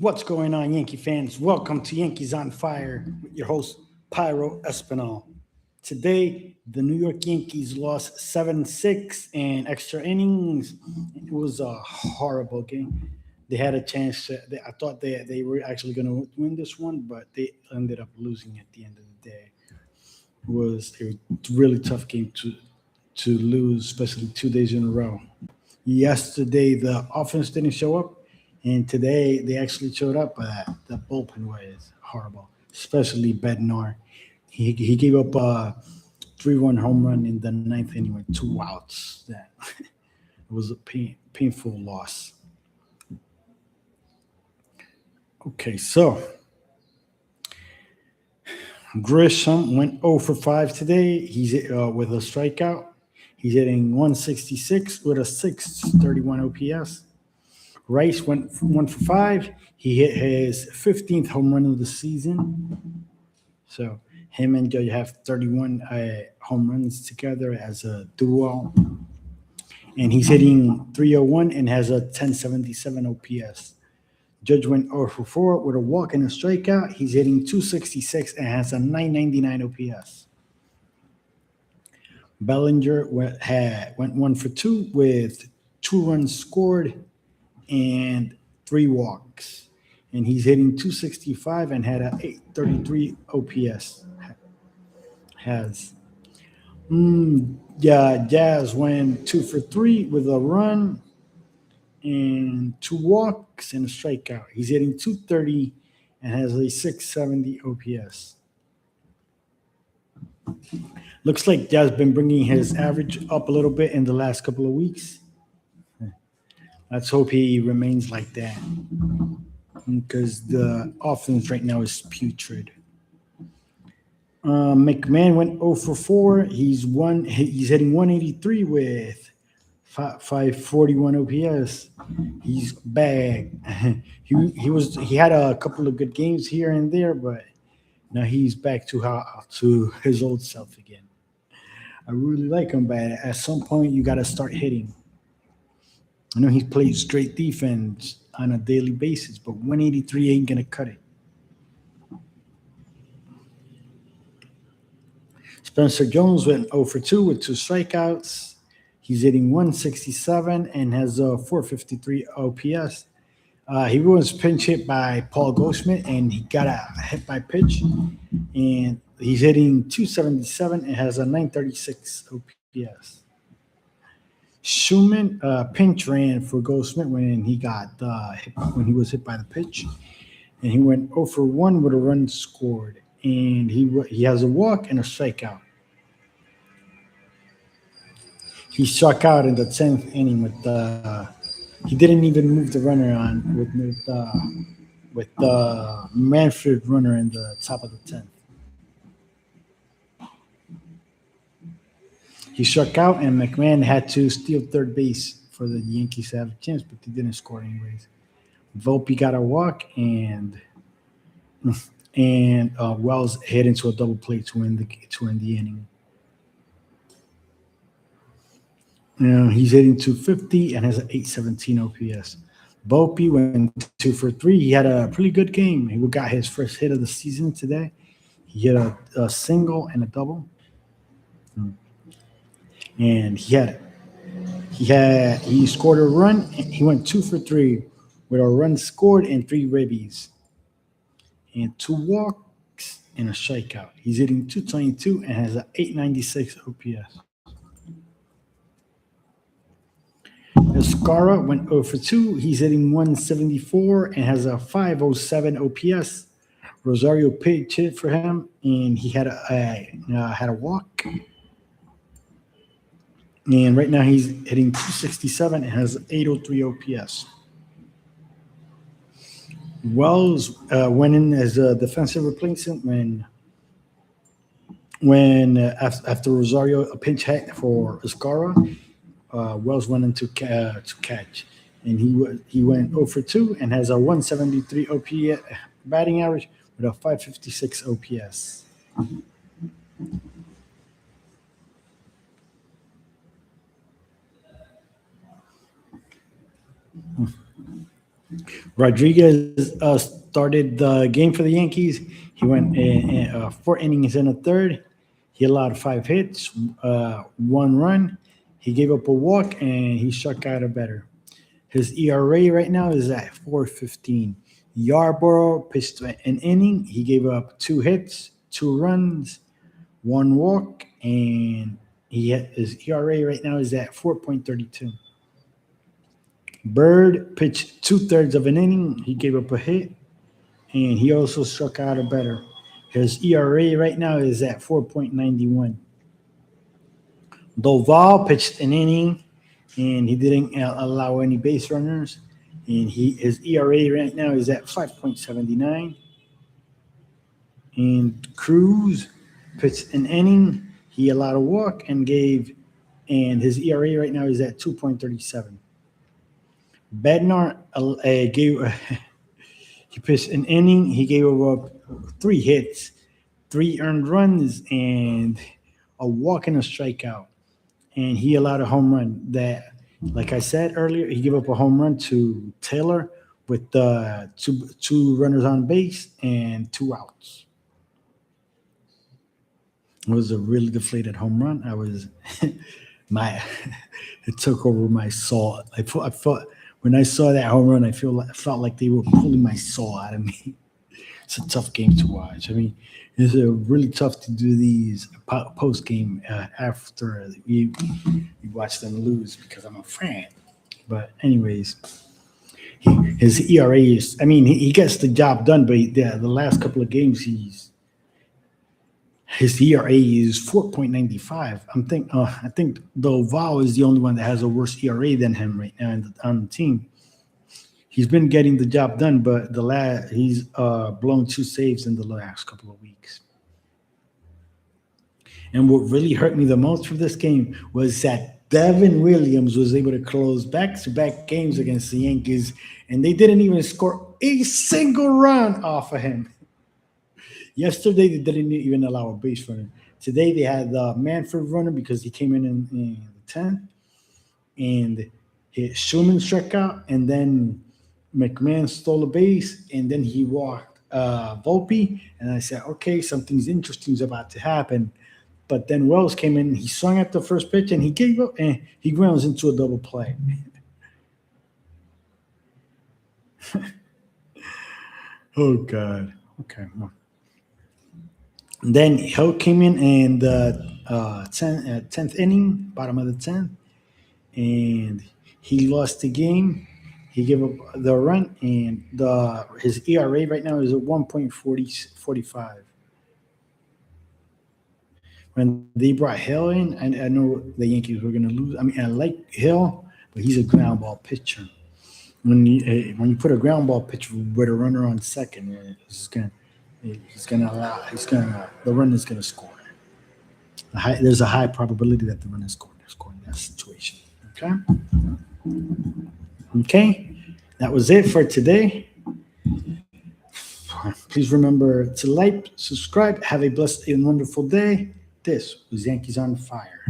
What's going on, Yankee fans? Welcome to Yankees on Fire with your host, Pyro Espinal. Today, the New York Yankees lost 7-6 in extra innings. It was a horrible game. They had a chance. I thought they were actually going to win this one, but they ended up losing at the end of the day. It was a really tough game to lose, especially 2 days in a row. Yesterday, the offense didn't show up, and today they actually showed up, but the bullpen was horrible, especially Bednar. He gave up a 3-1 home run in the ninth inning with 2 outs. That it was a painful loss. Okay, so Grisham went 0 for 5 today. He's with a strikeout. He's hitting 166 with a 631 OPS. Rice went 1 for 5. He hit his 15th home run of the season. So him and Judge have 31 home runs together as a duo. And he's hitting 301 and has a 1077 OPS. Judge went 0 for 4 with a walk and a strikeout. He's hitting 266 and has a 999 OPS. Bellinger went 1 for 2 with 2 runs scored and 3 walks. And he's hitting 265 and had a 833 OPS. Has. Jazz went 2 for 3 with a run and 2 walks and a strikeout. He's hitting 230 and has a 670 OPS. Looks like Jazz been bringing his average up a little bit in the last couple of weeks. Let's hope he remains like that because the offense right now is putrid. McMahon went 0 for 4. He's hitting 183 with 541 OPS. He's bad. he had a couple of good games here and there, but now he's back to his old self again. I really like him, but at some point you got to start hitting. I know he plays straight defense on a daily basis, but 183 ain't gonna cut it. Spencer Jones went 0 for 2 with 2 strikeouts. He's hitting 167 and has a 453 OPS. He was pinch hit by Paul Goldschmidt, and he got a hit by pitch. And he's hitting 277 and has a 936 OPS. Schumann pinch ran for Goldschmidt when he was hit by the pitch, and he went 0 for 1 with a run scored, and he has a walk and a strikeout. He struck out in the 10th inning he didn't even move the runner on with the Manfred runner in the top of the 10th. He struck out, and McMahon had to steal third base for the Yankees to have a chance, but they didn't score anyways. Volpe got a walk, and Wells hit into a double play to end the inning. He's hitting 250 and has an 817 OPS. Volpe went 2 for 3. He had a pretty good game. He got his first hit of the season today. He hit a single and a double. And he scored a run. He went 2 for 3 with a run scored and 3 ribbies and 2 walks and a strikeout. He's hitting 222 and has an 896 OPS. Escara went 0 for 2. He's hitting 174 and has a 507 OPS. Rosario pitched hit for him, and he had a walk. And right now he's hitting 267 and has 803 OPS. Wells went in as a defensive replacement when after Rosario a pinch hit for Escara. Wells went in to catch, and he went 0 for 2 and has a 173 OPS batting average with a 556 OPS. Rodriguez started the game for the Yankees. He went 4 innings in a third. He allowed 5 hits, 1 run. He gave up a walk, and he struck out a better. His ERA right now is at 4.15. Yarborough pitched an inning. He gave up 2 hits, 2 runs, 1 walk, and his ERA right now is at 4.32. Bird pitched 2/3 of an inning. He gave up a hit, and he also struck out a better. His ERA right now is at 4.91. Doval pitched an inning, and he didn't allow any base runners. And his ERA right now is at 5.79. And Cruz pitched an inning. He allowed a walk and his ERA right now is at 2.37. Bednar gave he pitched an inning. He gave up 3 hits, 3 earned runs, and a walk and a strikeout. And he allowed a home run. That, like I said earlier, he gave up a home run to Taylor with two runners on base and 2 outs. It was a really deflated home run. I was my it took over my soul. I felt when I saw that home run, I felt like they were pulling my soul out of me. It's a tough game to watch. I mean, it's really tough to do these post game after you watch them lose because I'm a fan. But anyways, his ERA is. I mean, he gets the job done, but the last couple of games his ERA is 4.95. I think Doval is the only one that has a worse ERA than him right now on the team. He's been getting the job done, but he's blown 2 saves in the last couple of weeks. And what really hurt me the most for this game was that Devin Williams was able to close back-to-back games against the Yankees, and they didn't even score a single run off of him. Yesterday, they didn't even allow a base runner. Today, they had the Manfred runner because he came in the 10th, and Schumann struck out, and then McMahon stole a base, and then he walked Volpe, and I said, okay, something's interesting about to happen. But then Wells came in, he swung at the first pitch, and he gave up, and he grounds into a double play. Oh, God. Okay. Well. Then Hill came in the 10th inning, bottom of the 10th, and he lost the game. He gave up the run, and his ERA right now is at 1.45. When they brought Hill in, I know the Yankees were going to lose. I mean, I like Hill, but he's a ground ball pitcher. When you put a ground ball pitcher with a runner on second, the run is gonna score. There's a high probability that the run is going to score in that situation. Okay, that was it for today. Please remember to like, subscribe, have a blessed and wonderful day. This was Yankees on Fire.